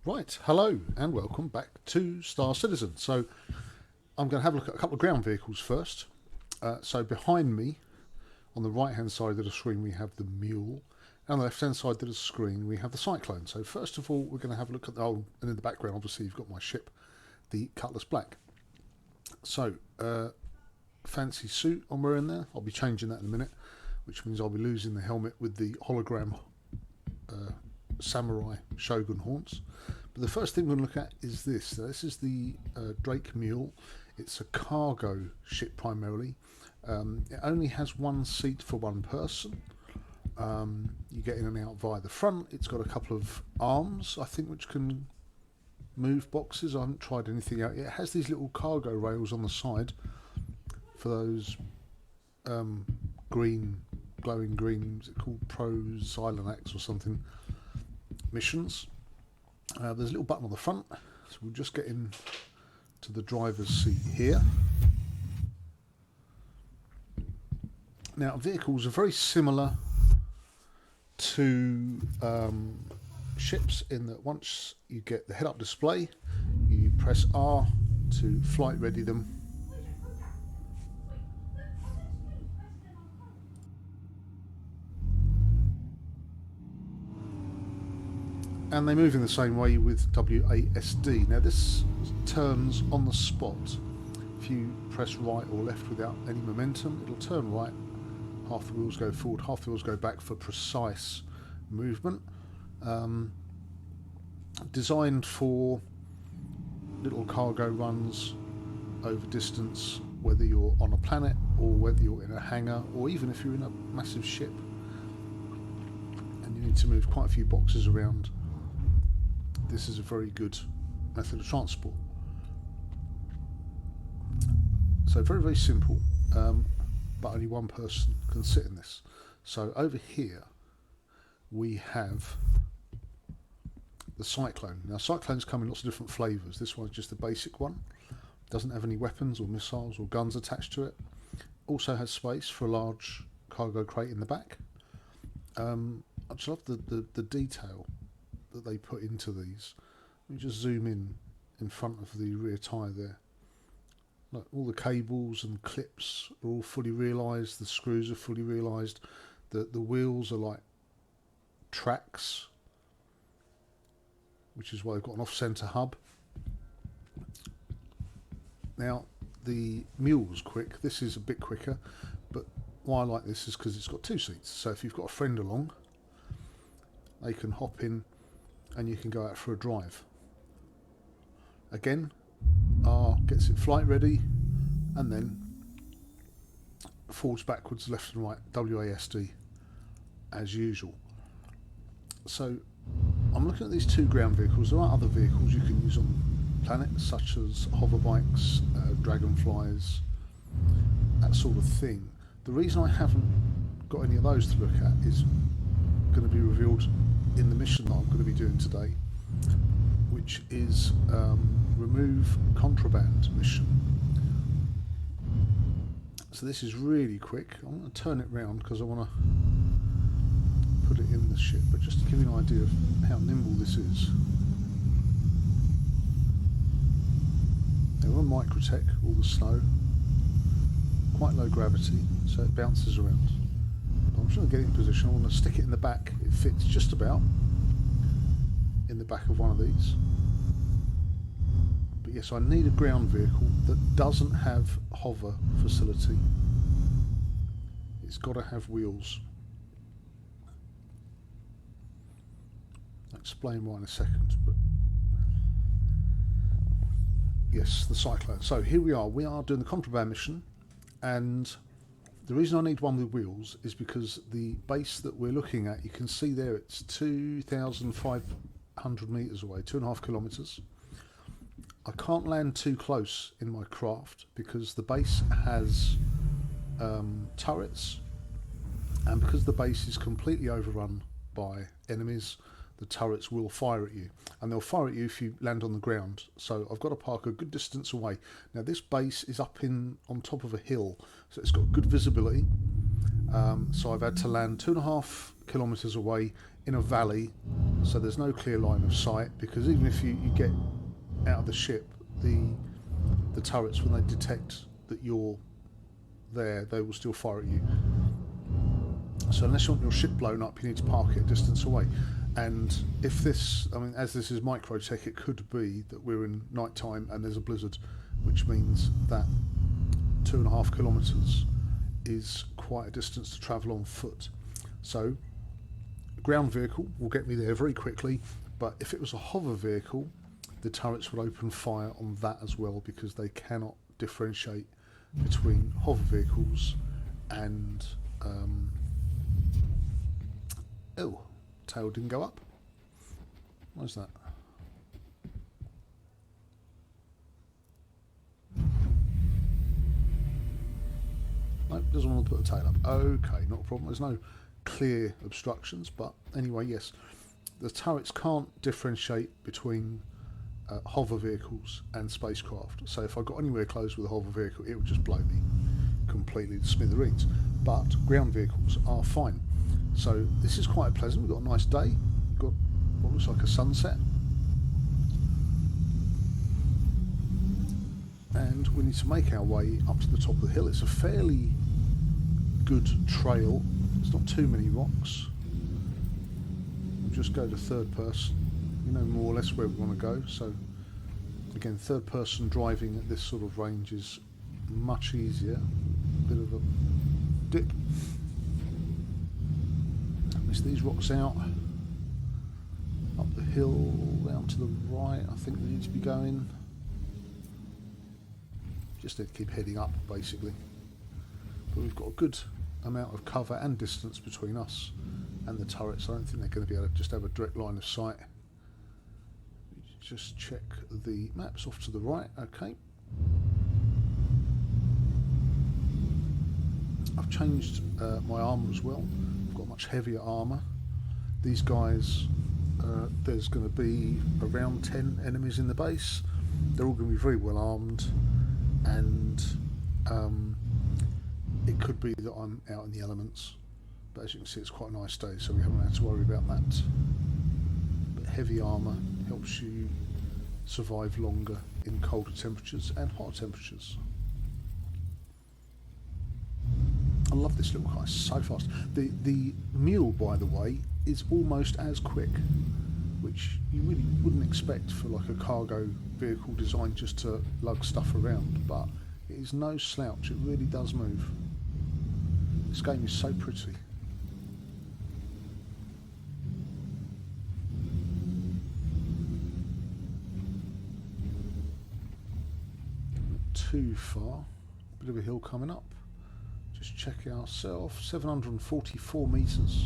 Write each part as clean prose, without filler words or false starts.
Right, hello and welcome back to Star Citizen. So I'm going to have a look at a couple of ground vehicles first. So behind me, on the right hand side of the screen, we have the Mule, and on the left hand side of the screen we have the Cyclone. So first of all we're going to have a look at and in the background obviously you've got my ship, the Cutlass Black. So fancy suit I'm wearing there. I'll be changing that in a minute, which means I'll be losing the helmet with the hologram samurai shogun horns. But the first thing we're going to look at is this. This is the Drake Mule. It's a cargo ship primarily. It only has one seat for one person. You get in and out via the front. It's got a couple of arms, I think, which can move boxes. I haven't tried anything out yet. It has these little cargo rails on the side for those green, glowing green, is it called Pros Island or something, missions. There's a little button on the front, so we'll just get in to the driver's seat here. Now vehicles are very similar to ships in that once you get the head-up display, you press R to flight ready them, and they move in the same way with WASD. Now this turns on the spot. If you press right or left without any momentum, it'll turn right, half the wheels go forward, half the wheels go back for precise movement. Designed for little cargo runs over distance, whether you're on a planet or whether you're in a hangar, or even if you're in a massive ship and you need to move quite a few boxes around. This is a very good method of transport. So very, very simple, but only one person can sit in this. So over here we have the Cyclone. Now Cyclones come in lots of different flavours. This one's just the basic one. Doesn't have any weapons or missiles or guns attached to it. Also has space for a large cargo crate in the back. I just love the detail that they put into these. Let me just zoom in front of the rear tyre there. Look, all the cables and clips are all fully realised. The screws are fully realised. The wheels are like tracks, which is why they've got an off-centre hub. Now the Mule's quick. This is a bit quicker, but why I like this is because it's got two seats. So if you've got a friend along, they can hop in and you can go out for a drive. Again, R gets it flight ready, and then forwards, backwards, left and right, WASD as usual. So I'm looking at these two ground vehicles. There are other vehicles you can use on planets, such as hover bikes, dragonflies, that sort of thing. The reason I haven't got any of those to look at is going to be revealed in the mission that I'm going to be doing today, which is remove contraband mission. So this is really quick. I'm going to turn it round because I want to put it in the ship, but just to give you an idea of how nimble this is. Now we're on Microtech, all the snow, quite low gravity, so it bounces around. I'm just going to get it in position. I want to stick it in the back. It fits just about in the back of one of these. But yes, I need a ground vehicle that doesn't have hover facility. It's got to have wheels. I'll explain why in a second. But yes, the Cyclone. So here we are. We are doing the contraband mission, and the reason I need one with wheels is because the base that we're looking at, you can see there, it's 2,500 metres away, 2.5 kilometres. I can't land too close in my craft because the base has turrets, and because the base is completely overrun by enemies, the turrets will fire at you, and they'll fire at you if you land on the ground. So I've got to park a good distance away. Now this base is up on top of a hill, so it's got good visibility. So I've had to land 2.5 kilometres away in a valley, so there's no clear line of sight, because even if you get out of the ship, the turrets, when they detect that you're there, they will still fire at you. So unless you want your ship blown up, you need to park it a distance away. And if this, I mean, as this is microtech, it could be that we're in night time and there's a blizzard, which means that 2.5 kilometres is quite a distance to travel on foot. So a ground vehicle will get me there very quickly, but if it was a hover vehicle, the turrets would open fire on that as well, because they cannot differentiate between hover vehicles and oh, tail didn't go up. Why's that? Nope, doesn't want to put the tail up. Okay, not a problem. There's no clear obstructions, but anyway, yes, the turrets can't differentiate between hover vehicles and spacecraft. So if I got anywhere close with a hover vehicle, it would just blow me completely to smithereens. But ground vehicles are fine. So this is quite pleasant. We've got a nice day. We've got what looks like a sunset. And we need to make our way up to the top of the hill. It's a fairly good trail. There's not too many rocks. We'll just go to third person. You know more or less where we want to go. So again, third person driving at this sort of range is much easier. A bit of a dip. Miss these rocks out. Up the hill, down to the right. I think we need to be going. Just to keep heading up, basically. But we've got a good amount of cover and distance between us and the turrets. I don't think they're going to be able to just have a direct line of sight. Just check the maps off to the right. Okay. I've changed my armour as well. I've got much heavier armour. These guys, there's going to be around 10 enemies in the base. They're all going to be very well armed, and it could be that I'm out in the elements. But as you can see, it's quite a nice day, so we haven't had to worry about that. But heavy armour helps you survive longer in colder temperatures and hotter temperatures. I love this little car, it's so fast. The mule, by the way, is almost as quick, which you really wouldn't expect for like a cargo vehicle designed just to lug stuff around, but it is no slouch, it really does move. This game is so pretty. Not too far, bit of a hill coming up. Just check ourselves, 744 metres.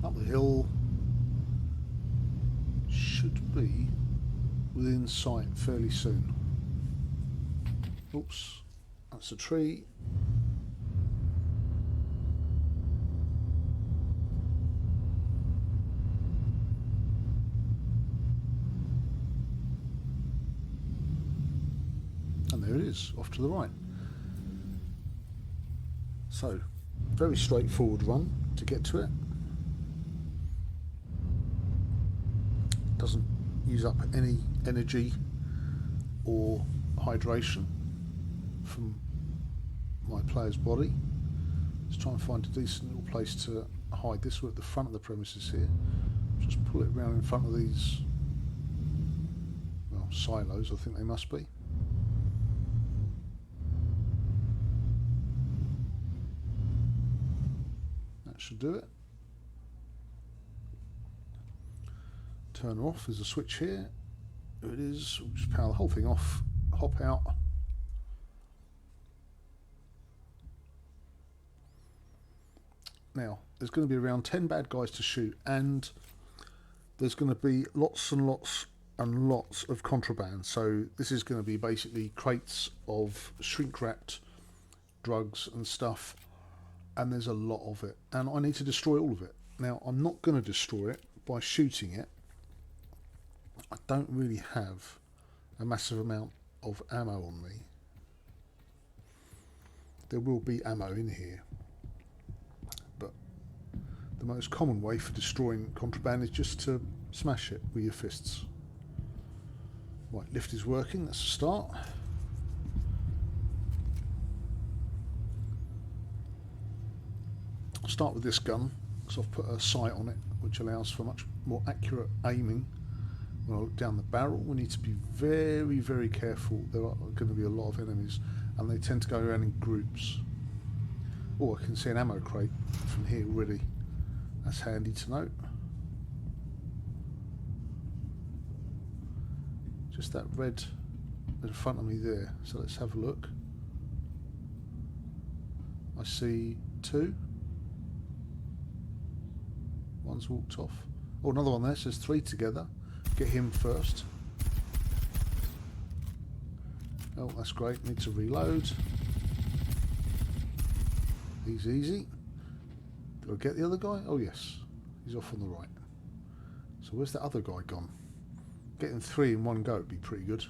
Up the hill, should be within sight fairly soon. Oops, that's a tree. And there it is, off to the right. So, very straightforward run to get to it. Doesn't use up any energy or hydration from my player's body. Let's try and find a decent little place to hide this. We're at the front of the premises here. Just pull it around in front of these, well, silos, I think they must be. That should do it. Turn her off, there's a switch here. There it is. We'll just power the whole thing off, hop out. Now, there's going to be around 10 bad guys to shoot, and there's going to be lots and lots and lots of contraband. So this is going to be basically crates of shrink-wrapped drugs and stuff, and there's a lot of it, and I need to destroy all of it. Now, I'm not going to destroy it by shooting it. I don't really have a massive amount of ammo on me. There will be ammo in here, but the most common way for destroying contraband is just to smash it with your fists. Right, lift is working, that's a start. I'll start with this gun, because I've put a sight on it, which allows for much more accurate aiming. When I look down the barrel, we need to be very, very careful. There are going to be a lot of enemies, and they tend to go around in groups. Oh, I can see an ammo crate from here already. That's handy to note. Just that red in front of me there. So let's have a look. I see 2. One's walked off. Oh, another one there says 3 together. Get him first. Oh, that's great. Need to reload. He's easy. Did I get the other guy? Oh yes. He's off on the right. So where's the other guy gone? Getting 3 in one go would be pretty good.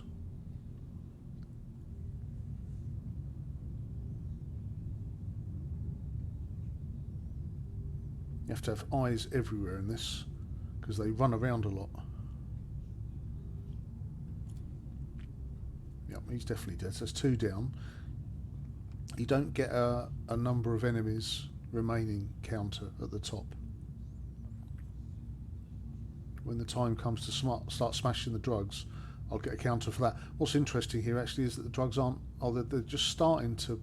You have to have eyes everywhere in this, because they run around a lot. Yep, he's definitely dead. So that's 2 down. You don't get a number of enemies remaining counter at the top. When the time comes to start smashing the drugs, I'll get a counter for that. What's interesting here actually is that the drugs aren't, they're just starting to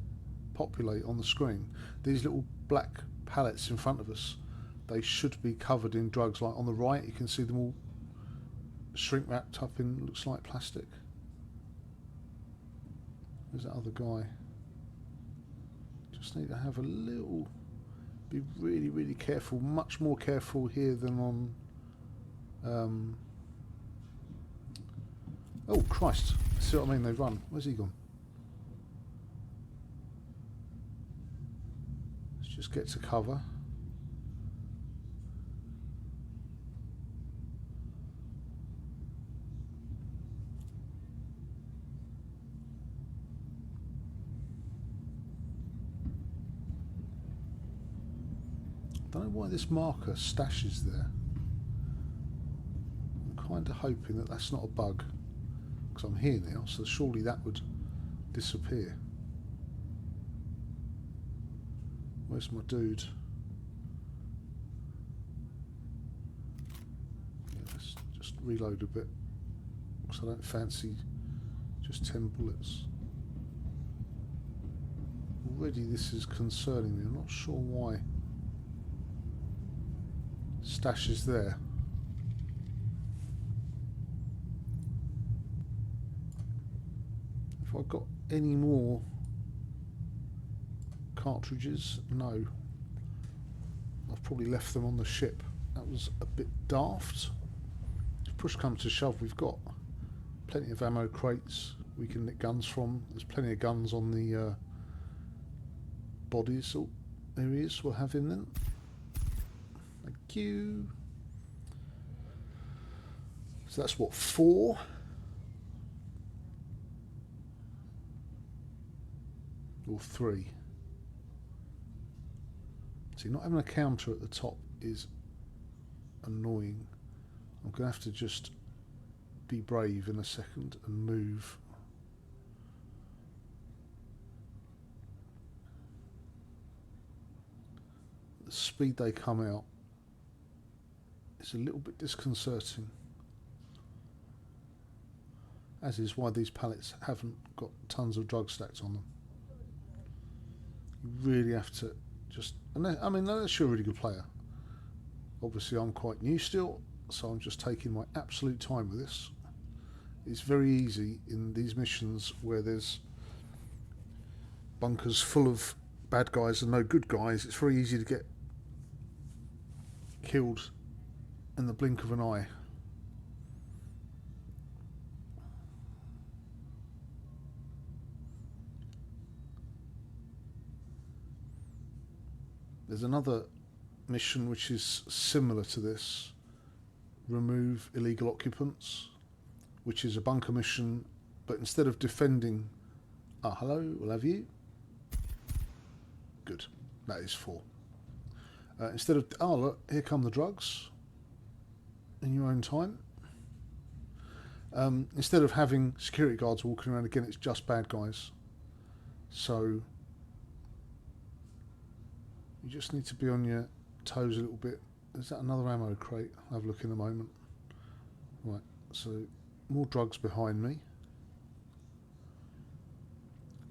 populate on the screen. These little black pallets in front of us, they should be covered in drugs. Like on the right, you can see them all shrink wrapped up in, looks like plastic. Where's that other guy? Just need to have a little, be really, really careful, much more careful here than on, oh Christ, see what I mean, they run. Where's he gone? Let's just get to cover. I don't know why this marker stashes there. I'm kind of hoping that that's not a bug, because I'm here now, so surely that would disappear. Where's my dude? Yeah, let's just reload a bit, because I don't fancy just 10 bullets. Already this is concerning me, I'm not sure why. Stashes there. Have I got any more cartridges? No. I've probably left them on the ship. That was a bit daft. If push comes to shove, we've got plenty of ammo crates we can nick guns from. There's plenty of guns on the bodies. Oh, there he is. We'll have him then. Thank you. So that's what, 4? Or 3? See, not having a counter at the top is annoying. I'm going to have to just be brave in a second and move. The speed they come out is a little bit disconcerting, as is why these pallets haven't got tons of drugs stacked on them. You really have to just, I mean, unless you're a really good player. Obviously I'm quite new still, so I'm just taking my absolute time with this. It's very easy in these missions where there's bunkers full of bad guys and no good guys. It's very easy to get killed in the blink of an eye. There's another mission which is similar to this, remove illegal occupants, which is a bunker mission, but instead of defending, hello, we'll have you. Good, that is 4. Instead of, look, here come the drugs in your own time. Instead of having security guards walking around, again, it's just bad guys. So you just need to be on your toes a little bit. Is that another ammo crate? I'll have a look in a moment. Right, so more drugs behind me.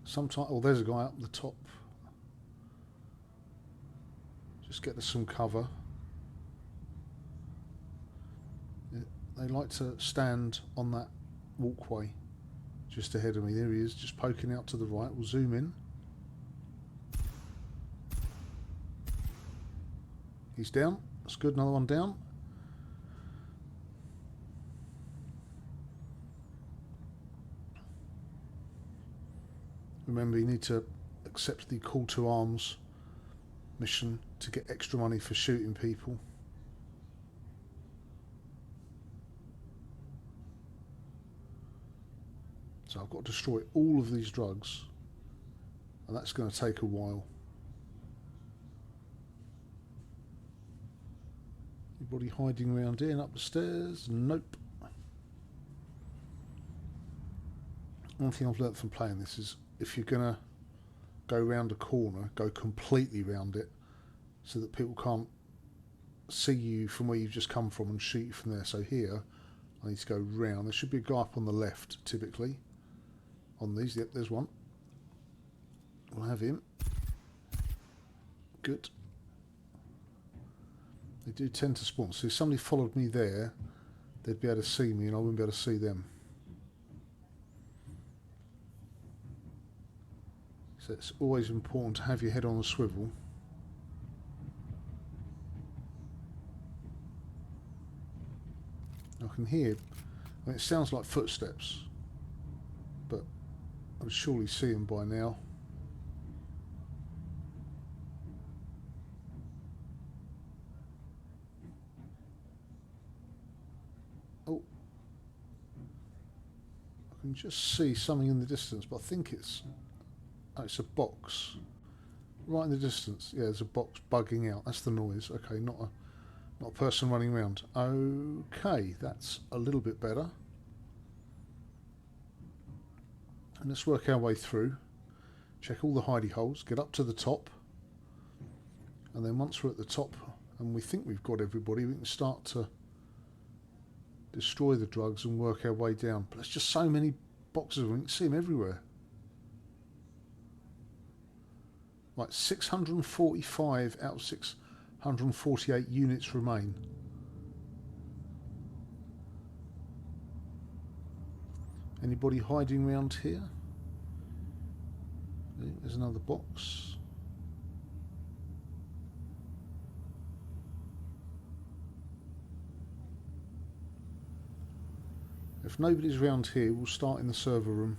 Sometimes, oh, there's a guy up the top. Just get us some cover. Yeah, they like to stand on that walkway just ahead of me. There he is, just poking out to the right. We'll zoom in. He's down. That's good. Another one down. Remember, you need to accept the call to arms mission to get extra money for shooting people. So I've got to destroy all of these drugs, and that's going to take a while. Anybody hiding around here and up the stairs? Nope. One thing I've learnt from playing this is if you're going to go round a corner, go completely round it so that people can't see you from where you've just come from and shoot you from there. So here I need to go round. There should be a guy up on the left typically on these. Yep, there's one. We'll have him. Good. They do tend to spawn. So if somebody followed me there, they'd be able to see me and I wouldn't be able to see them. So it's always important to have your head on a swivel. I can hear, I mean, it sounds like footsteps, but I would surely see them by now. Oh, I can just see something in the distance, but I think it's a box right in the distance. Yeah, there's a box bugging out. That's the noise. Okay, not a person running around. Okay, that's a little bit better. And let's work our way through. Check all the hidey holes. Get up to the top, and then once we're at the top and we think we've got everybody, we can start to destroy the drugs and work our way down. But there's just so many boxes. We can see them everywhere. Right, 645 out of 648 units remain. Anybody hiding around here? There's another box. If nobody's around here, we'll start in the server room,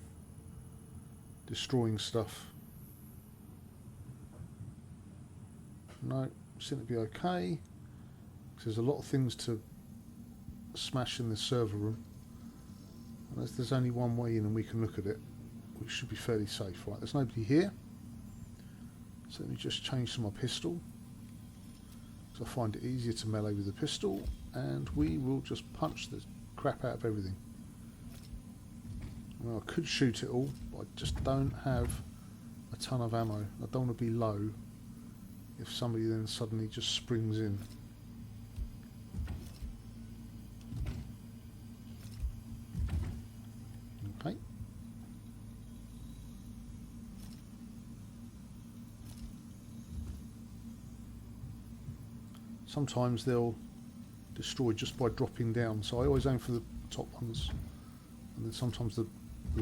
destroying stuff. No, seem to be okay. There's a lot of things to smash in this server room. Unless there's only one way in and we can look at it, we should be fairly safe. Right, there's nobody here. So let me just change to my pistol, because I find it easier to melee with the pistol, and we will just punch the crap out of everything. Well, I could shoot it all, but I just don't have a ton of ammo. I don't want to be low if somebody then suddenly just springs in. Okay. Sometimes they'll destroy just by dropping down, so I always aim for the top ones, and then sometimes the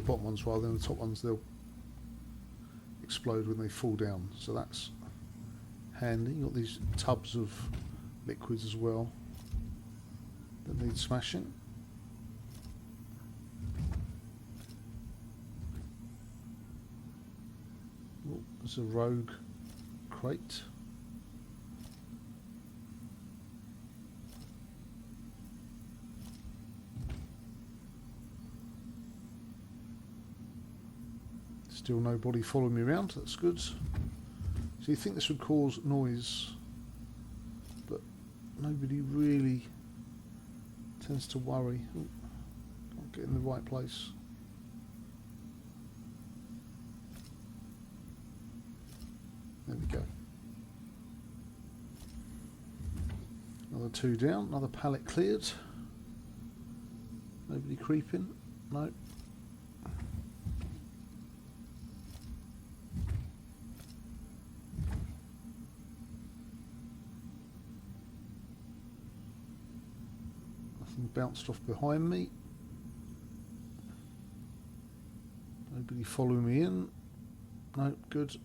bottom ones rather than the top ones, they'll explode when they fall down, so that's handy. You've got these tubs of liquids as well that need smashing. Oh, there's a rogue crate. Still nobody following me around, that's good. So you think this would cause noise, but nobody really tends to worry. Ooh, can't get in the right place. There we go. Another 2 down, another pallet cleared. Nobody creeping? No. Nothing bounced off behind me. Nobody following me in. No, good.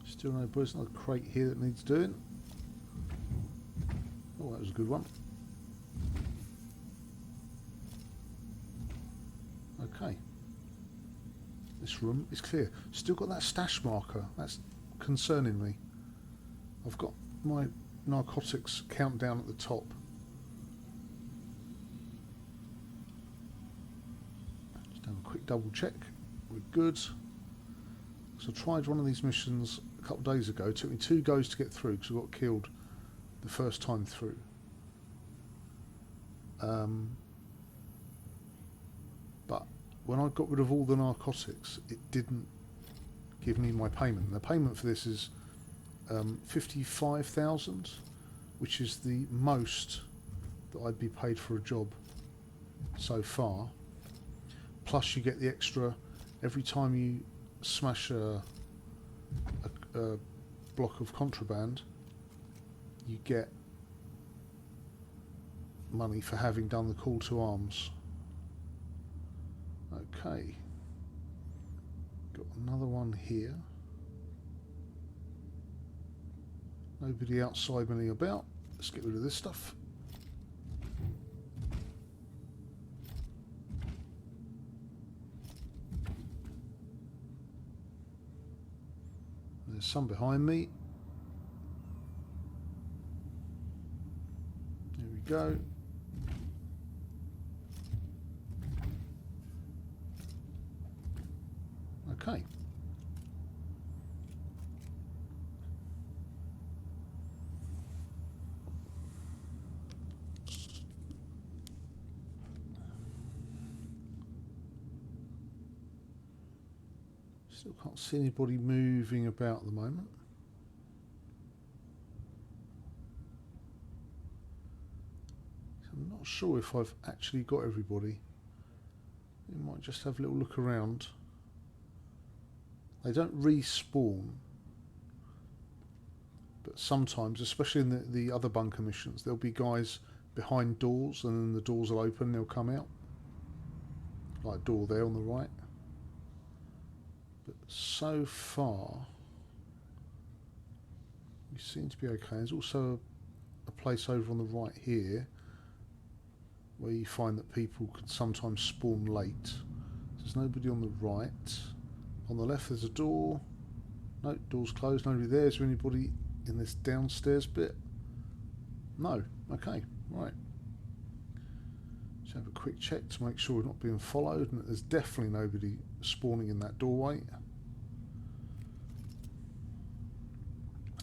Still no boys, another crate here that needs doing. Oh, that was a good one. Okay. This room is clear. Still got that stash marker. That's concerning me. I've got my narcotics countdown at the top. Just have a quick double check. We're good. So I tried one of these missions a couple of days ago. It took me 2 goes to get through because I got killed the first time through. But when I got rid of all the narcotics, it didn't give me my payment. The payment for this is 55,000, which is the most that I'd be paid for a job so far. Plus you get the extra every time you smash a block of contraband, you get money for having done the call to arms. Okay, got another one here. Nobody outside milling about. Let's get rid of this stuff. There's some behind me. There we go. Okay. Still can't see anybody moving about at the moment. So I'm not sure if I've actually got everybody. We might just have a little look around. They don't respawn, but sometimes, especially in the other bunker missions, there'll be guys behind doors and then the doors will open and they'll come out. Like a door there on the right. But so far, we seem to be okay. There's also a place over on the right here where you find that people can sometimes spawn late. There's nobody on the right. On the left there's a door. No, door's closed, nobody there. Is there anybody in this downstairs bit? No. Okay, right. Just have a quick check to make sure we're not being followed and that there's definitely nobody spawning in that doorway.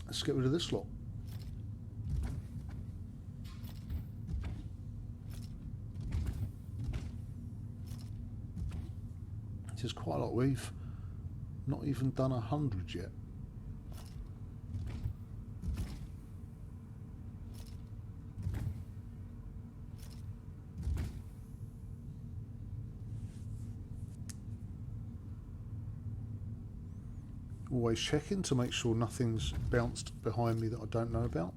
Let's get rid of this lot. There's quite a lot. We've not even done 100 yet. Always checking to make sure nothing's bounced behind me that I don't know about.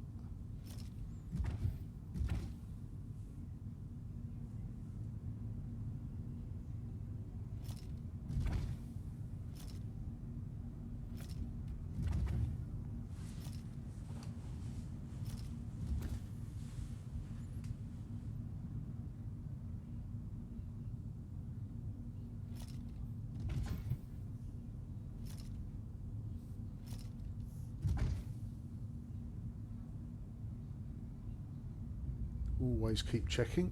Always keep checking.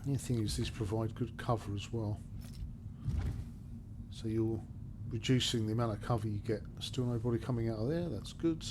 The thing is, these provide good cover as well. So you're reducing the amount of cover you get. Still nobody coming out of there, that's good.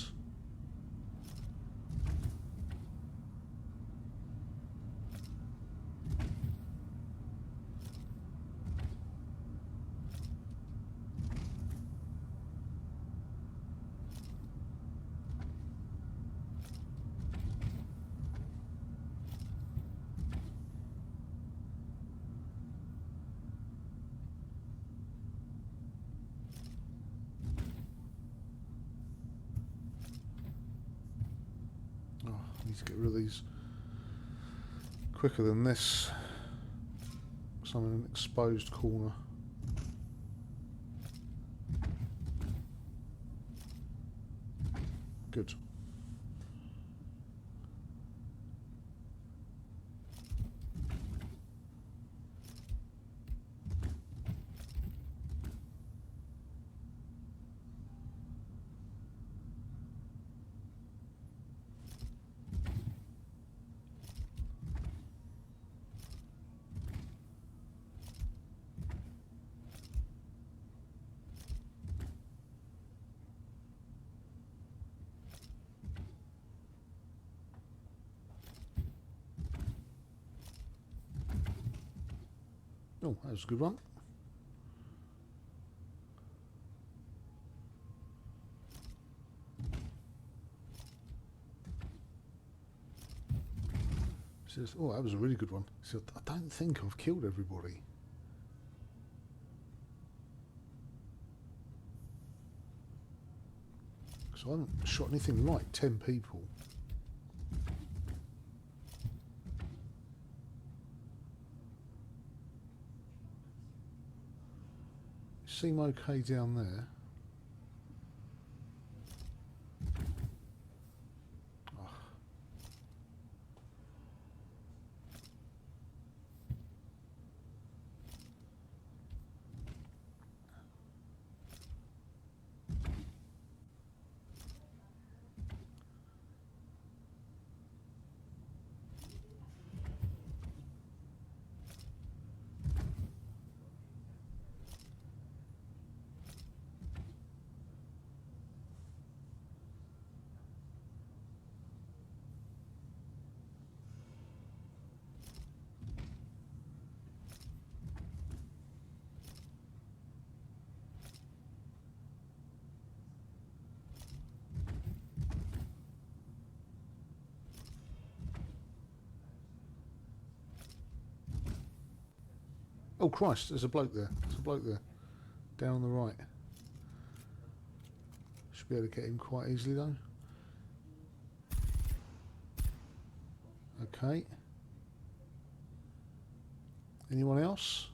Need to get rid of these quicker than this. So I'm in an exposed corner. Good. Oh, that was a good one. Says, oh, that was a really good one. He said, I don't think I've killed everybody. So I haven't shot anything like 10 people. Seem okay down there. Oh Christ, there's a bloke there. There's a bloke there. Down on the right. Should be able to get him quite easily though. Okay. Anyone else?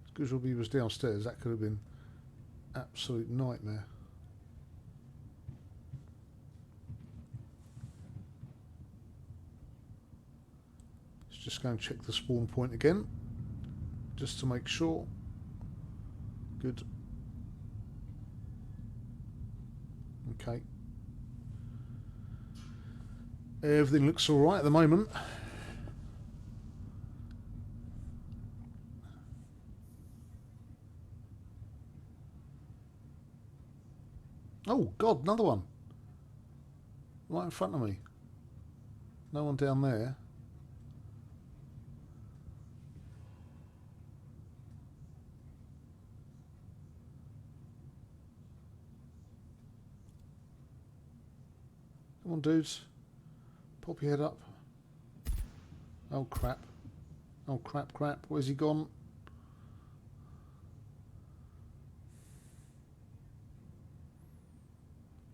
As good as Robbie was downstairs, that could have been absolute nightmare. Just go and check the spawn point again, just to make sure. Good. Okay. Everything looks all right at the moment. Oh God, another one. right in front of me. No one down there. Come on, dudes. Pop your head up. Oh, crap. Oh, crap, crap. Where's he gone?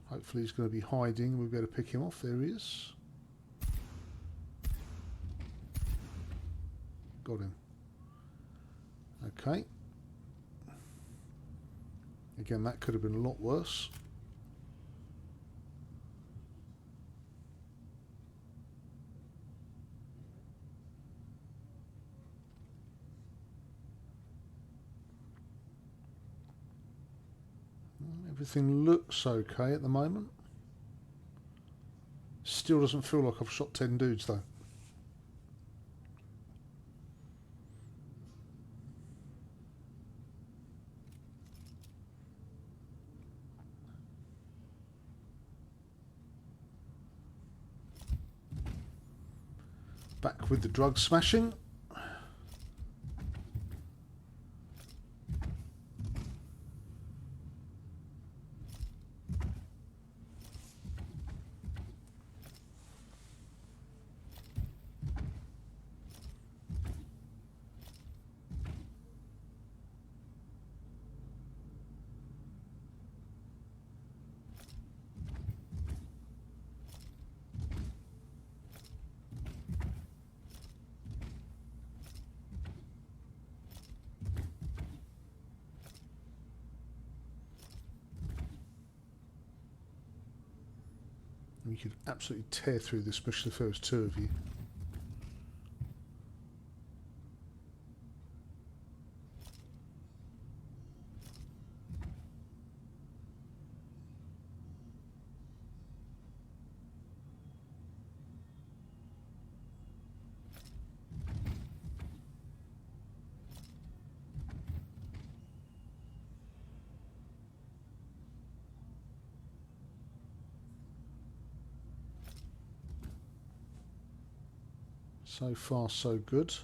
Hopefully he's going to be hiding. We'll be able to pick him off. There he is. Got him. Okay. Again, that could have been a lot worse. Everything looks okay at the moment. Still doesn't feel like I've shot 10 dudes though. Back with the drug smashing. You could absolutely tear through this, especially if there was two of you. So far, so good.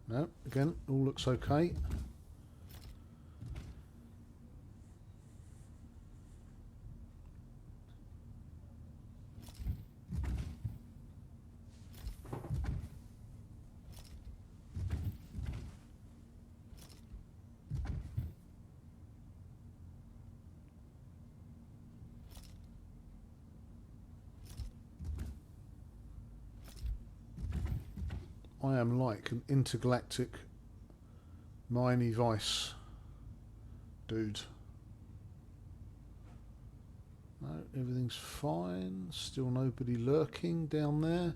No, again, all looks okay. I am like an intergalactic Miami Vice dude. No, everything's fine. Still nobody lurking down there.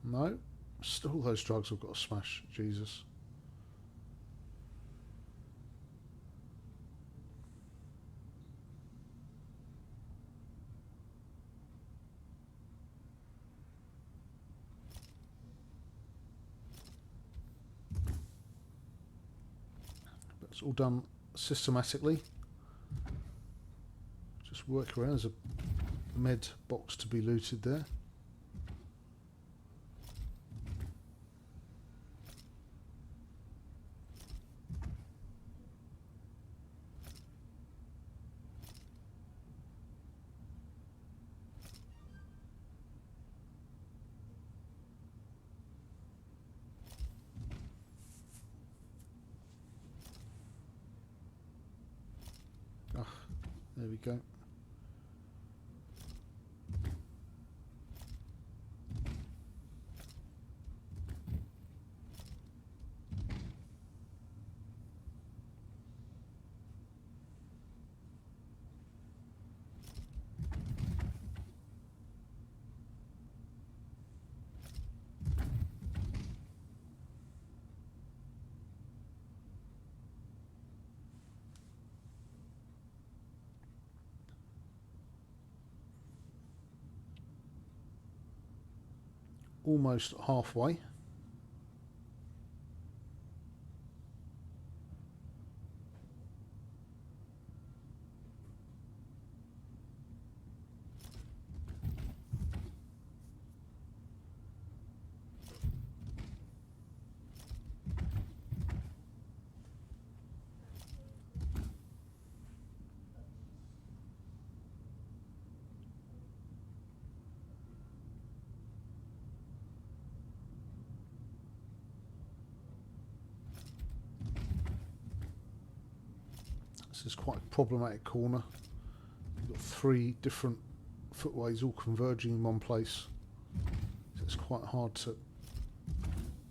No, still those drugs I've got to smash. Jesus. It's all done systematically. Just work around. There's a med box to be looted there. There we go. almost halfway. This is quite a problematic corner. You've got 3 different footways all converging in one place. So it's quite hard to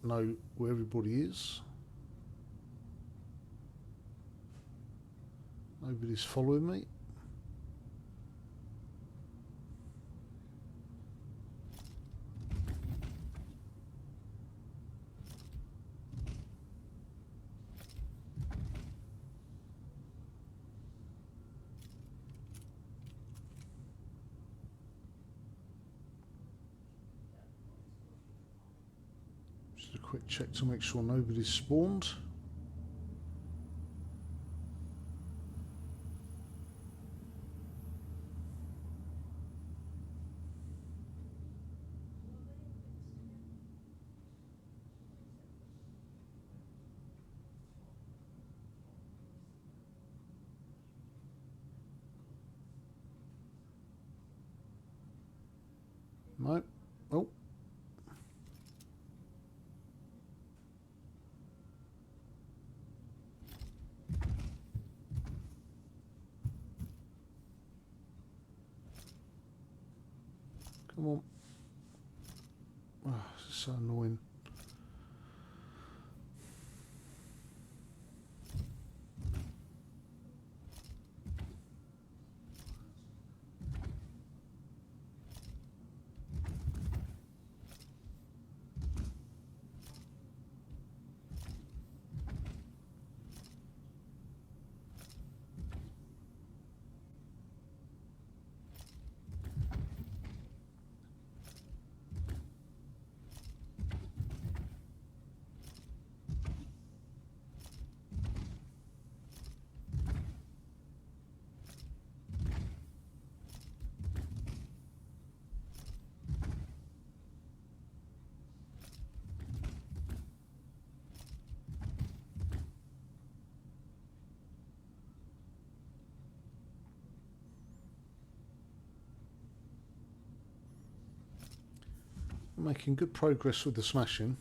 know where everybody is. Nobody's following me. Just a quick check to make sure nobody's spawned. No. Oh. Come on. Oh, this is so annoying. Making good progress with the smashing.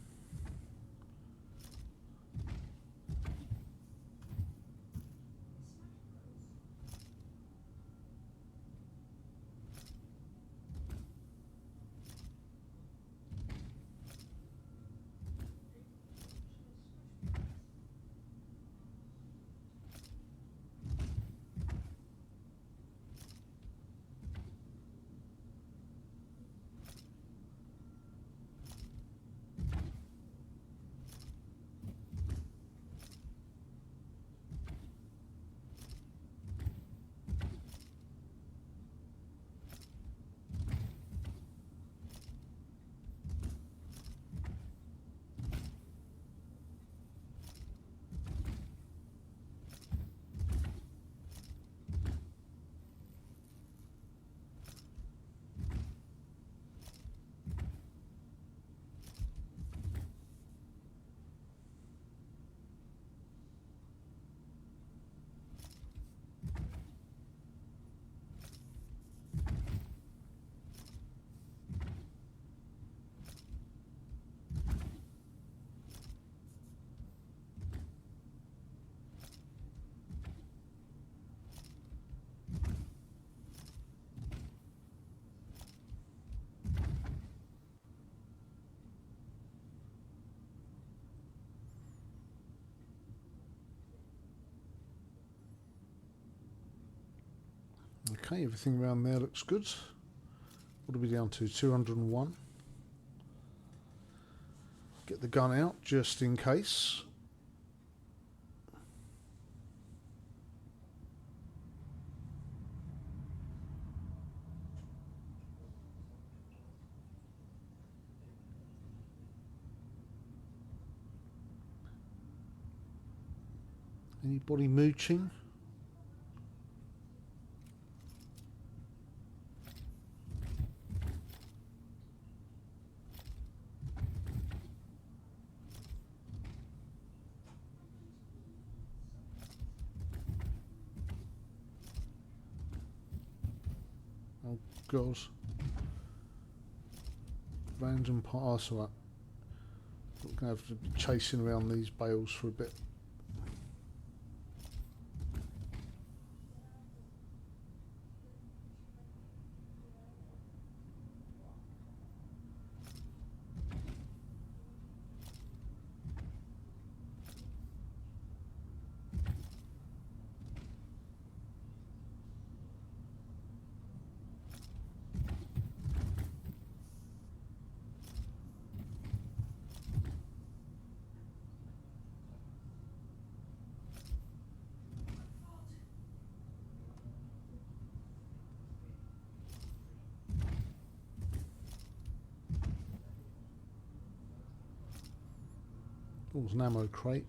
Okay, everything around there looks good. What are we down to? 201. Get the gun out just in case. Anybody mooching? Oh God. Random pass. Right. We're going to have to be chasing around these bales for a bit. Oh, there's an ammo crate.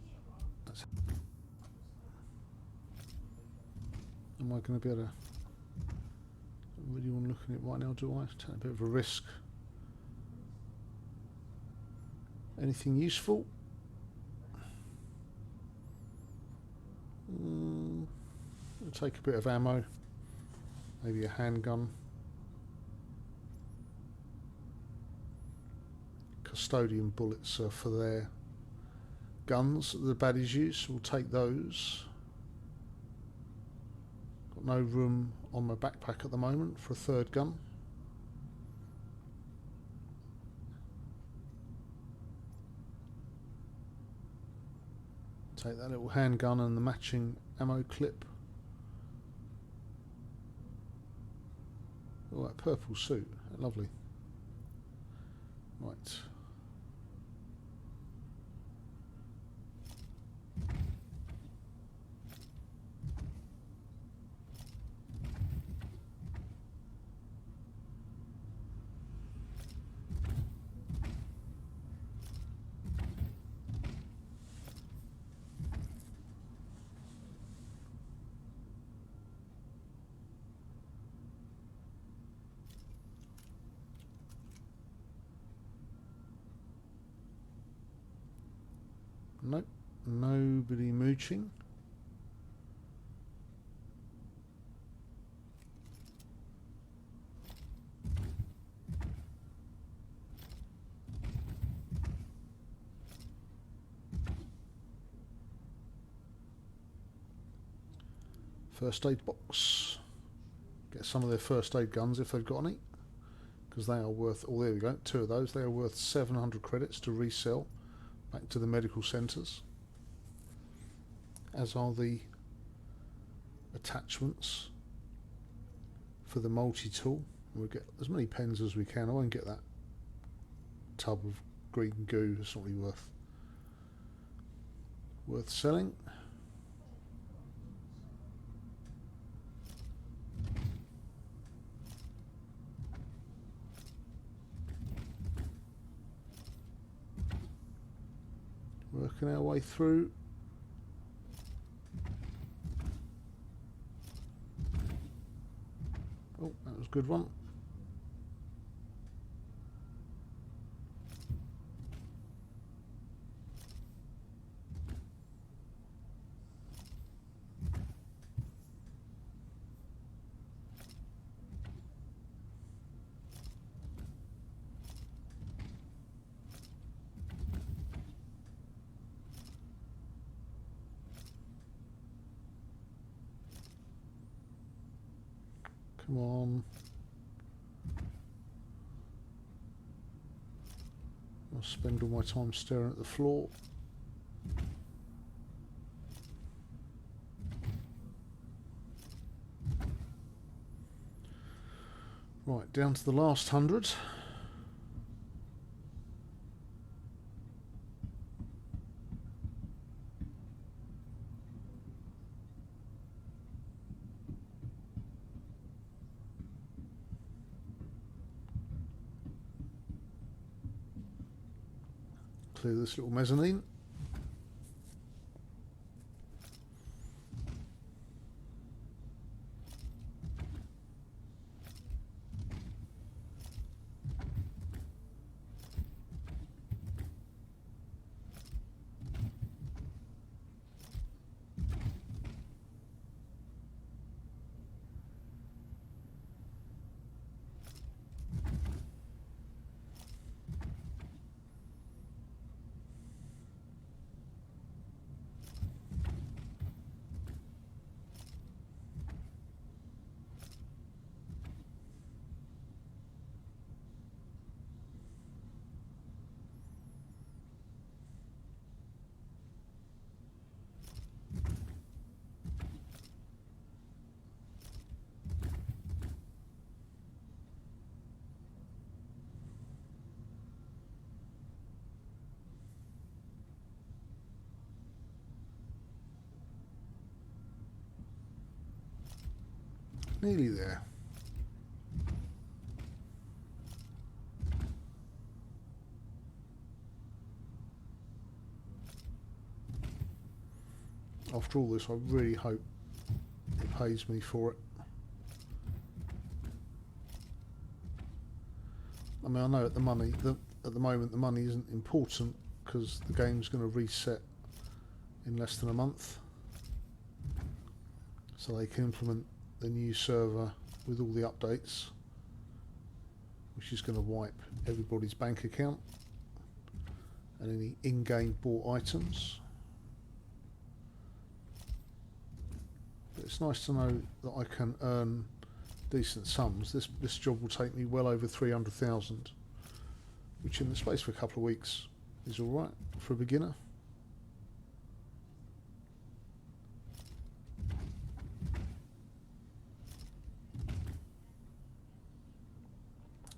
Am I going to be able to... I don't really want to look at it right now, do I? Take a bit of a risk. Anything useful? I'll take a bit of ammo. Maybe a handgun. Custodian bullets are for their guns that the baddies use. We'll take those. Got no room on my backpack at the moment for a third gun. Take that little handgun and the matching ammo clip. Oh, that purple suit, lovely. Right. Nope, nobody mooching. First aid box. Get some of their first aid guns if they've got any, because they are worth, oh there we go, 2 of those. They are worth 700 credits to resell back to the medical centres, as are the attachments for the multi-tool. We'll get as many pens as we can. I won't get that tub of green goo. It's not really worth selling. Working our way through. Oh, that was a good one. Come on. I'll spend all my time staring at the floor. Right, down to the last 100. Clear this little mezzanine. Nearly there. After all this, I really hope it pays me for it. I mean, I know at the moment the money isn't important because the game's going to reset in less than a month, so they can implement the new server with all the updates, which is going to wipe everybody's bank account and any in-game bought items. But it's nice to know that I can earn decent sums. This job will take me well over 300,000, which in the space of a couple of weeks is all right for a beginner.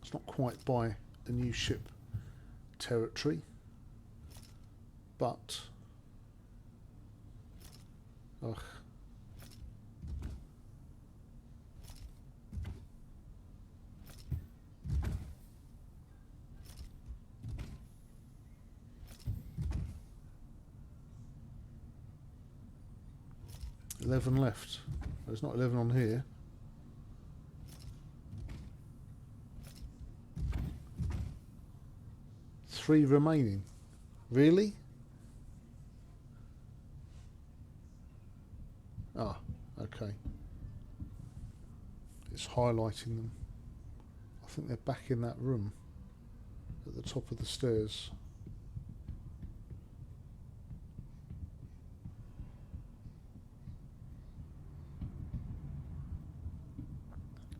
It's not quite by a new ship territory, but ugh. Eleven left. There's not 11 on here. Three remaining. Really? Ah, okay. It's highlighting them. I think they're back in that room at the top of the stairs.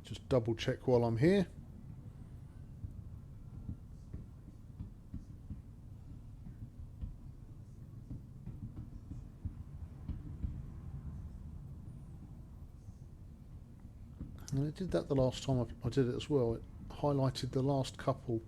Just double check while I'm here. And it did that the last time I did it as well. It highlighted the last couple.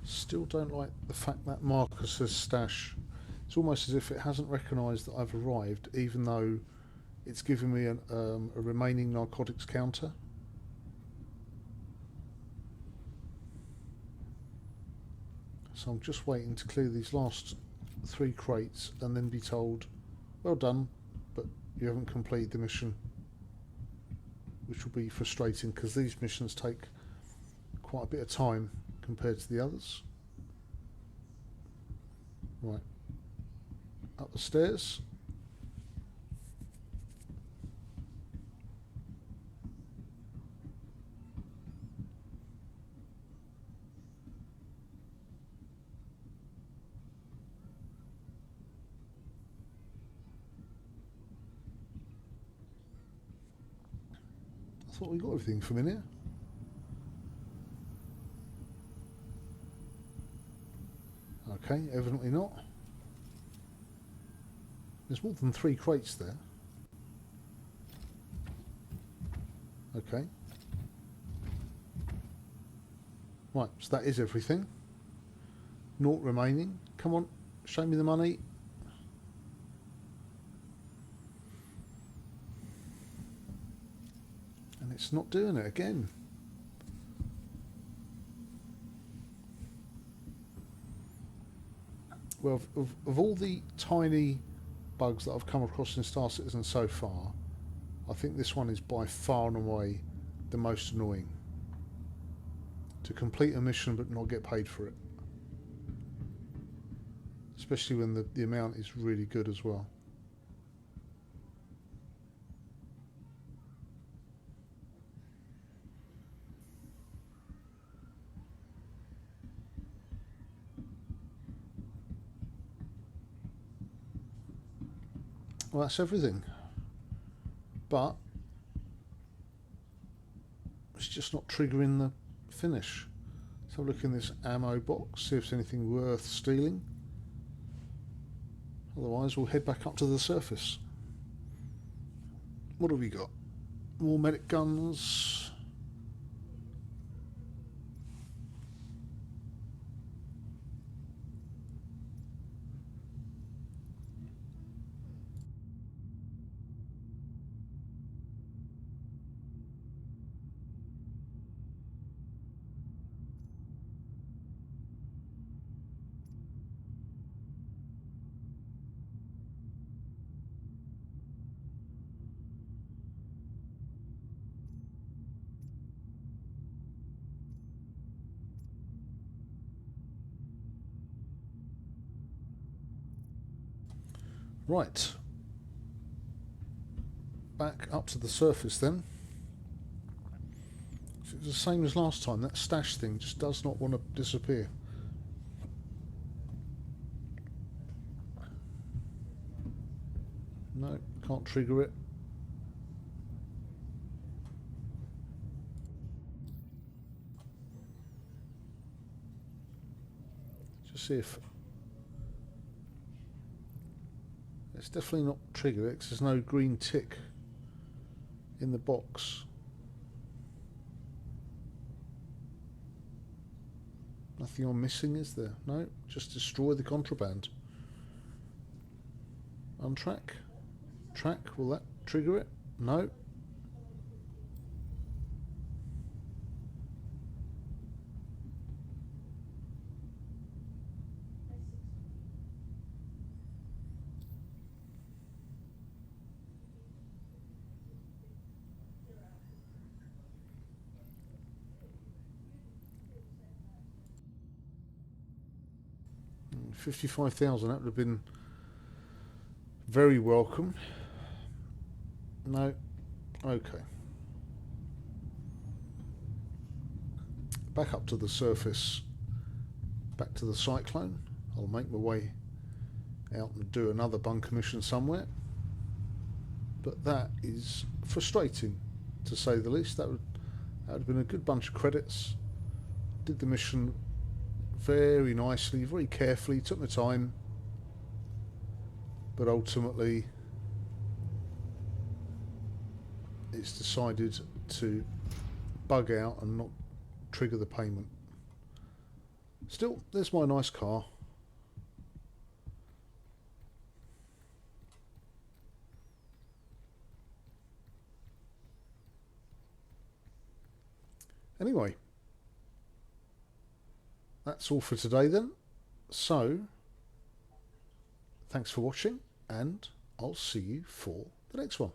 Still don't like the fact that marker says stash. It's almost as if it hasn't recognised that I've arrived, even though it's giving me a remaining narcotics counter. So I'm just waiting to clear these last 3 crates and then be told, well done, but you haven't completed the mission, which will be frustrating because these missions take quite a bit of time compared to the others. Right, up the stairs. I thought we got everything from in here. Okay, evidently not. There's more than 3 crates there. Okay. Right, so that is everything. 0 remaining. Come on, show me the money. And it's not doing it again. Well, of all the tiny bugs that I've come across in Star Citizen so far, I think this one is by far and away the most annoying. To complete a mission but not get paid for it. Especially when the amount is really good as well. Well, that's everything. But it's just not triggering the finish. So look in this ammo box, see if there's anything worth stealing. Otherwise we'll head back up to the surface. What have we got? More medic guns. Right, back up to the surface then. It's the same as last time, that stash thing just does not want to disappear. No, can't trigger it. Just see if... It's definitely not triggered because there's no green tick in the box. Nothing I'm missing, is there? No, just destroy the contraband. Untrack. Track, will that trigger it? No. $55,000, that would have been very welcome. No. Okay. Back up to the surface, back to the Cyclone. I'll make my way out and do another bunker mission somewhere. But that is frustrating, to say the least. That would have been a good bunch of credits. Did the mission very nicely, very carefully, took my time, but ultimately it's decided to bug out and not trigger the payment. Still, there's my nice car. Anyway, that's all for today then. So, thanks for watching, and I'll see you for the next one.